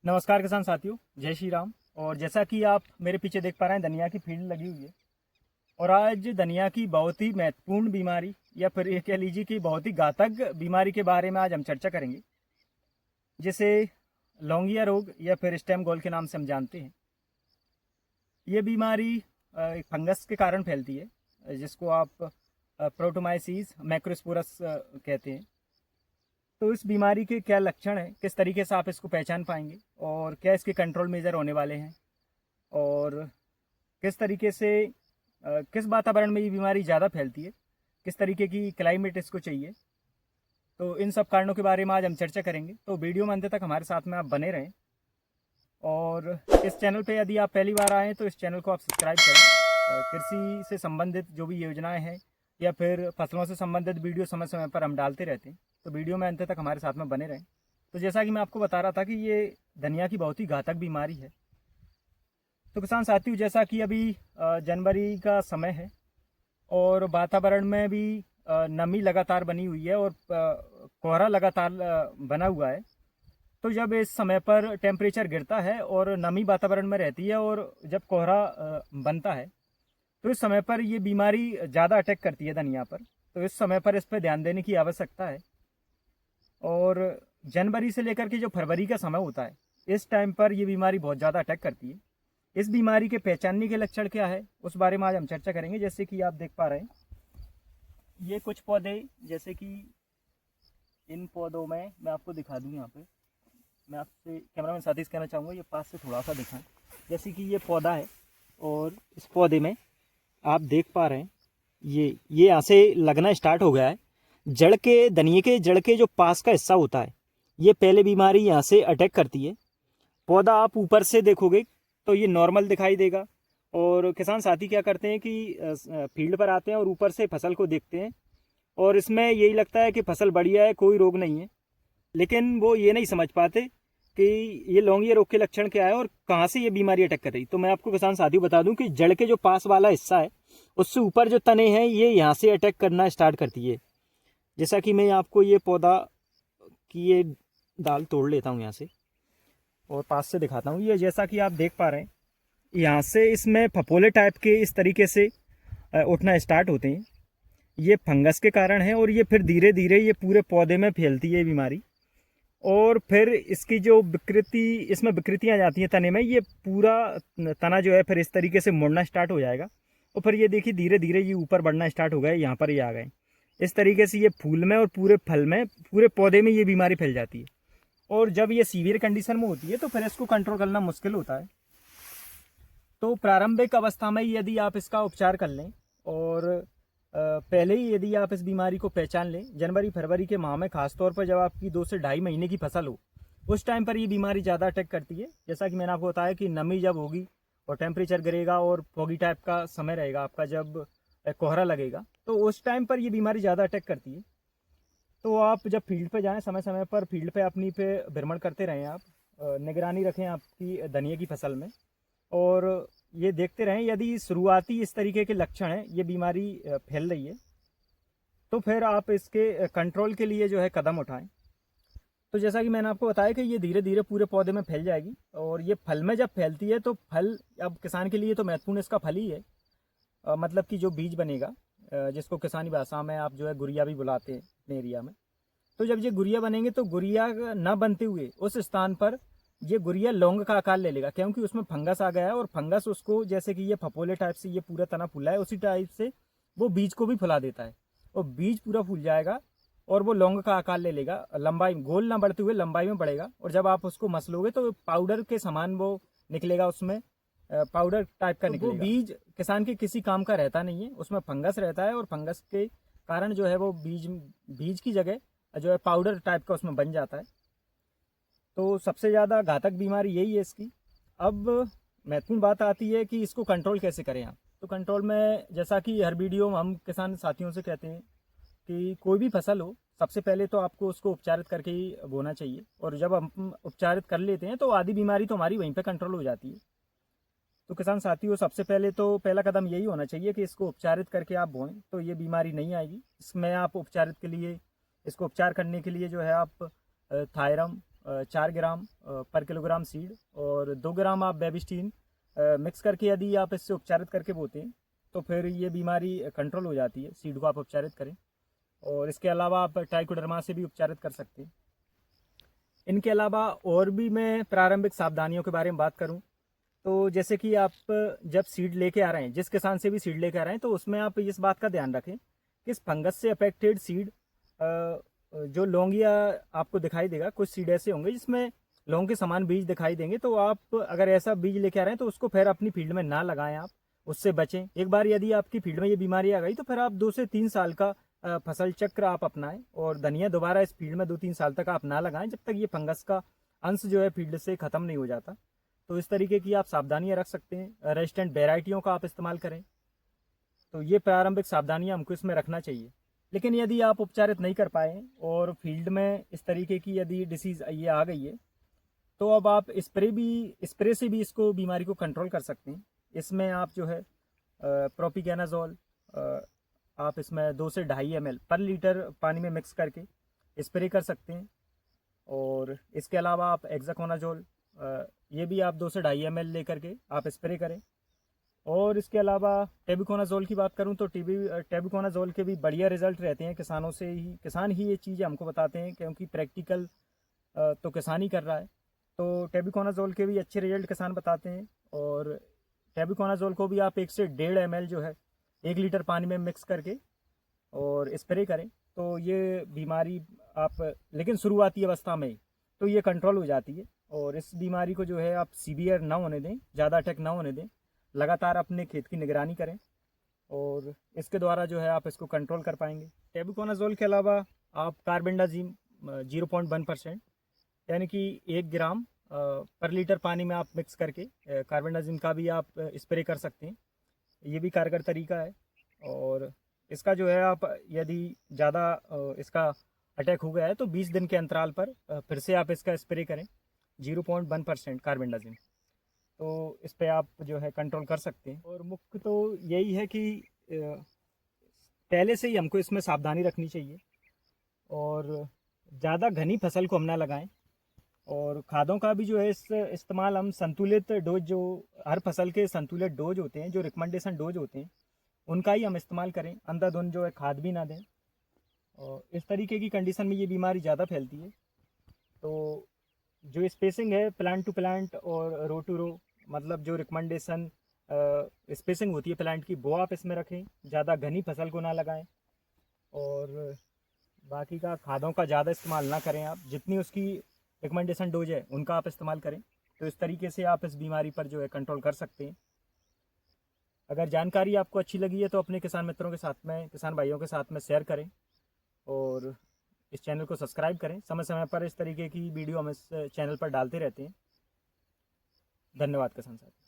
नमस्कार किसान साथियों, जय श्री राम। और जैसा कि आप मेरे पीछे देख पा रहे हैं, धनिया की फील्ड लगी हुई है। और आज धनिया की बहुत ही महत्वपूर्ण बीमारी या फिर ये कह लीजिए कि बहुत ही घातक बीमारी के बारे में आज हम चर्चा करेंगे, जिसे लौंगिया रोग या फिर स्टेम गोल के नाम से हम जानते हैं। ये बीमारी एक फंगस के कारण फैलती है, जिसको आप प्रोटोमाइसिस मैक्रोस्पोरस कहते हैं। तो इस बीमारी के क्या लक्षण हैं, किस तरीके से आप इसको पहचान पाएंगे और क्या इसके कंट्रोल मेजर होने वाले हैं, और किस तरीके से किस वातावरण में ये बीमारी ज़्यादा फैलती है, किस तरीके की क्लाइमेट इसको चाहिए। तो इन सब कारणों के बारे में आज हम चर्चा करेंगे। तो वीडियो में अंत तक हमारे साथ में आप बने रहें। और इस चैनल पे यदि आप पहली बार आएँ तो इस चैनल को आप सब्सक्राइब करें। कृषि से संबंधित जो भी योजनाएं हैं या फिर फसलों से संबंधित वीडियो समय समय पर हम डालते रहते हैं, तो वीडियो में अंत तक हमारे साथ में बने रहें। तो जैसा कि मैं आपको बता रहा था कि ये धनिया की बहुत ही घातक बीमारी है। तो किसान साथियों, जैसा कि अभी जनवरी का समय है और वातावरण में भी नमी लगातार बनी हुई है और कोहरा लगातार बना हुआ है। तो जब इस समय पर टेम्परेचर गिरता है और नमी वातावरण में रहती है और जब कोहरा बनता है, तो इस समय पर ये बीमारी ज़्यादा अटैक करती है धनिया पर। तो इस समय पर इस पर ध्यान देने की आवश्यकता है। और जनवरी से लेकर के जो फरवरी का समय होता है, इस टाइम पर ये बीमारी बहुत ज़्यादा अटैक करती है। इस बीमारी के पहचानने के लक्षण क्या है, उस बारे में आज हम चर्चा करेंगे। जैसे कि आप देख पा रहे हैं, ये कुछ पौधे, जैसे कि इन पौधों में मैं आपको दिखा दूँ। यहाँ पे मैं आपसे कैमरामैन साथी से कहना चाहूँगा, ये पास से थोड़ा सा दिखाएं। जैसे कि ये पौधा है और इस पौधे में आप देख पा रहे हैं, ये यहाँ से लगना स्टार्ट हो गया है। जड़ के, धनिये के जड़ के जो पास का हिस्सा होता है, ये पहले बीमारी यहाँ से अटैक करती है। पौधा आप ऊपर से देखोगे तो ये नॉर्मल दिखाई देगा। और किसान साथी क्या करते हैं कि फील्ड पर आते हैं और ऊपर से फसल को देखते हैं और इसमें यही लगता है कि फसल बढ़िया है, कोई रोग नहीं है। लेकिन वो ये नहीं समझ पाते कि ये लौंगिया रोग के लक्षण क्या है और कहाँ से ये बीमारी अटैक कर रही। तो मैं आपको किसान साथियों बता दूं कि जड़ के जो पास वाला हिस्सा है, उससे ऊपर जो तने हैं, ये यहाँ से अटैक करना स्टार्ट करती है। जैसा कि मैं आपको ये पौधा की ये डाल तोड़ लेता हूँ यहाँ से और पास से दिखाता हूँ। ये जैसा कि आप देख पा रहे हैं, यहाँ से इसमें फपोले टाइप के इस तरीके से उठना स्टार्ट होते हैं। ये फंगस के कारण है और ये फिर धीरे धीरे ये पूरे पौधे में फैलती है बीमारी। और फिर इसकी जो विकृति, इसमें विकृतियाँ जाती हैं तने में, ये पूरा तना जो है फिर इस तरीके से मुड़ना स्टार्ट हो जाएगा। और फिर ये देखिए धीरे धीरे ये ऊपर बढ़ना स्टार्ट हो गया, यहाँ पर ये आ गए। इस तरीके से ये फूल में और पूरे फल में, पूरे पौधे में ये बीमारी फैल जाती है। और जब ये सीवियर कंडीशन में होती है तो फिर इसको कंट्रोल करना मुश्किल होता है। तो प्रारंभिक अवस्था में यदि आप इसका उपचार कर लें और पहले ही यदि आप इस बीमारी को पहचान लें, जनवरी फरवरी के माह में खासतौर पर जब आपकी 2 से ढाई महीने की फसल हो, उस टाइम पर ये बीमारी ज़्यादा अटैक करती है। जैसा कि मैंने आपको बताया कि नमी जब होगी और टेम्परेचर गिरेगा और फॉगी टाइप का समय रहेगा आपका, जब कोहरा लगेगा, तो उस टाइम पर ये बीमारी ज़्यादा अटैक करती है। तो आप जब फील्ड पे जाएं, समय समय पर फील्ड पे अपनी पे भ्रमण करते रहें, आप निगरानी रखें आपकी धनिया की फसल में और ये देखते रहें। यदि शुरुआती इस तरीके के लक्षण हैं, ये बीमारी फैल रही है, तो फिर आप इसके कंट्रोल के लिए जो है कदम उठाएं। तो जैसा कि मैंने आपको बताया कि ये धीरे धीरे पूरे पौधे में फैल जाएगी और ये फल में जब फैलती है तो फल, अब किसान के लिए तो महत्वपूर्ण इसका फल ही है। मतलब कि जो बीज बनेगा, जिसको किसानी भाषा में आप जो है गुरिया भी बुलाते हैं अपने एरिया में। तो जब ये गुरिया बनेंगे तो गुरिया न बनते हुए उस स्थान पर ये गुरिया लौंग का आकार ले लेगा, क्योंकि उसमें फंगस आ गया है और फंगस उसको, जैसे कि ये फपोले टाइप से ये पूरा तना फूला है, उसी टाइप से वो बीज को भी फुला देता है और बीज पूरा फूल जाएगा और वो लौंग का आकार ले लेगा। लंबाई गोल ना बढ़ते हुए लंबाई में बढ़ेगा और जब आप उसको मसलोगे तो पाउडर के समान वो निकलेगा, उसमें पाउडर टाइप का निकलेगा। वो बीज किसान के किसी काम का रहता नहीं है, उसमें फंगस रहता है और फंगस के कारण जो है वो बीज की जगह जो है पाउडर टाइप का उसमें बन जाता है। तो सबसे ज़्यादा घातक बीमारी यही है इसकी। अब महत्वपूर्ण बात आती है कि इसको कंट्रोल कैसे करें आप। तो कंट्रोल में, जैसा कि हर वीडियो में हम किसान साथियों से कहते हैं कि कोई भी फसल हो, सबसे पहले तो आपको उसको उपचारित करके ही बोना चाहिए। और जब हम उपचारित कर लेते हैं तो आधी बीमारी तो हमारी वहीं पे कंट्रोल हो जाती है। तो किसान साथियों, सबसे पहले तो पहला कदम यही होना चाहिए कि इसको उपचारित करके आप बोएं, तो ये बीमारी नहीं आएगी। इसमें आप उपचारित के लिए, इसको उपचार करने के लिए जो है आप थायरम 4 ग्राम पर किलोग्राम सीड और 2 ग्राम आप बेबिस्टीन मिक्स करके यदि आप इससे उपचारित करके बोते हैं तो फिर ये बीमारी कंट्रोल हो जाती है। सीड को आप उपचारित करें और इसके अलावा आप ट्राइकोडर्मा से भी उपचारित कर सकते हैं। इनके अलावा और भी मैं प्रारंभिक सावधानियों के बारे में बात करूं तो जैसे कि आप जब सीड लेके आ रहे हैं, जिस किसान से भी सीड लेके आ रहे हैं, तो उसमें आप इस बात का ध्यान रखें कि इस फंगस से अफेक्टेड सीड जो लौंग या आपको दिखाई देगा, कुछ सीड ऐसे होंगे जिसमें लौंग के समान बीज दिखाई देंगे, तो आप अगर ऐसा बीज लेके आ रहे हैं तो उसको फिर अपनी फील्ड में ना लगाएं, आप उससे बचें। एक बार यदि आपकी फील्ड में ये बीमारी आ गई तो फिर आप 2 से 3 साल का फसल चक्र आप अपनाएं और धनिया दोबारा इस फील्ड में 2-3 साल तक आप ना लगाएं जब तक ये फंगस का अंश जो है फील्ड से ख़त्म नहीं हो जाता। तो इस तरीके की आप सावधानियां रख सकते हैं। रेजिस्टेंट वेराइटियों का आप इस्तेमाल करें। तो ये प्रारंभिक सावधानियां हमको इसमें रखना चाहिए। लेकिन यदि आप उपचारित नहीं कर पाए और फील्ड में इस तरीके की यदि डिसीज़ ये आ गई है तो अब आप स्प्रे से भी इसको बीमारी को कंट्रोल कर सकते हैं। इसमें आप जो है प्रोपिगेनाजोल आप इसमें 2 से 2.5 ml पर लीटर पानी में मिक्स करके स्प्रे कर सकते हैं। और इसके अलावा आप एक्साकोनाजोल ये भी आप 2 से 2.5 ml लेकर के आप स्प्रे करें। और इसके अलावा टेबुकोनाजोल की बात करूं तो टेबुकोनाजोल के भी बढ़िया रिजल्ट रहते हैं। किसान ही ये चीज़ हमको बताते हैं क्योंकि प्रैक्टिकल तो किसान ही कर रहा है। तो टेबुकोनाजोल के भी अच्छे रिजल्ट किसान बताते हैं। और टेबुकोनाजोल को भी आप 1 से 1.5 ml जो है 1 लीटर पानी में मिक्स करके और स्प्रे करें तो ये बीमारी आप, लेकिन शुरुआती अवस्था में तो ये कंट्रोल हो जाती है। और इस बीमारी को जो है आप सीवियर ना होने दें, ज़्यादा अटैक ना होने दें, लगातार अपने खेत की निगरानी करें और इसके द्वारा जो है आप इसको कंट्रोल कर पाएंगे। टेबुकोनाजोल के अलावा आप कार्बेंडाजिम 0.1% यानी कि 1 ग्राम पर लीटर पानी में आप मिक्स करके कार्बेंडाजिम का भी आप स्प्रे कर सकते हैं। ये भी कारगर तरीका है। और इसका जो है आप यदि ज़्यादा इसका अटैक हो गया है तो 20 दिन के अंतराल पर फिर से आप इसका स्प्रे करें 0.1% कार्बेंडाजिम। तो इस पे आप जो है कंट्रोल कर सकते हैं। और मुख्य तो यही है कि पहले से ही हमको इसमें सावधानी रखनी चाहिए और ज़्यादा घनी फसल को हम ना लगाएं। और खादों का भी जो है इस इस्तेमाल हम संतुलित डोज, जो हर फसल के संतुलित डोज होते हैं, जो रिकमेंडेशन डोज होते हैं, उनका ही हम इस्तेमाल करें। अंधाधुंध जो है खाद भी ना दें। और इस तरीके की कंडीशन में ये बीमारी ज़्यादा फैलती है। तो जो स्पेसिंग है प्लांट टू प्लांट और रो टू रो, मतलब जो रिकमेंडेशन स्पेसिंग होती है प्लांट की, वो आप इसमें रखें। ज़्यादा घनी फसल को ना लगाएं और बाकी का खादों का ज़्यादा इस्तेमाल ना करें। आप जितनी उसकी रिकमेंडेशन डोज है उनका आप इस्तेमाल करें। तो इस तरीके से आप इस बीमारी पर जो है कंट्रोल कर सकते हैं। अगर जानकारी आपको अच्छी लगी है तो अपने किसान मित्रों के साथ में, किसान भाइयों के साथ में शेयर करें और इस चैनल को सब्सक्राइब करें। समय समय पर इस तरीके की वीडियो हम इस चैनल पर डालते रहते हैं। धन्यवाद किसान साथी।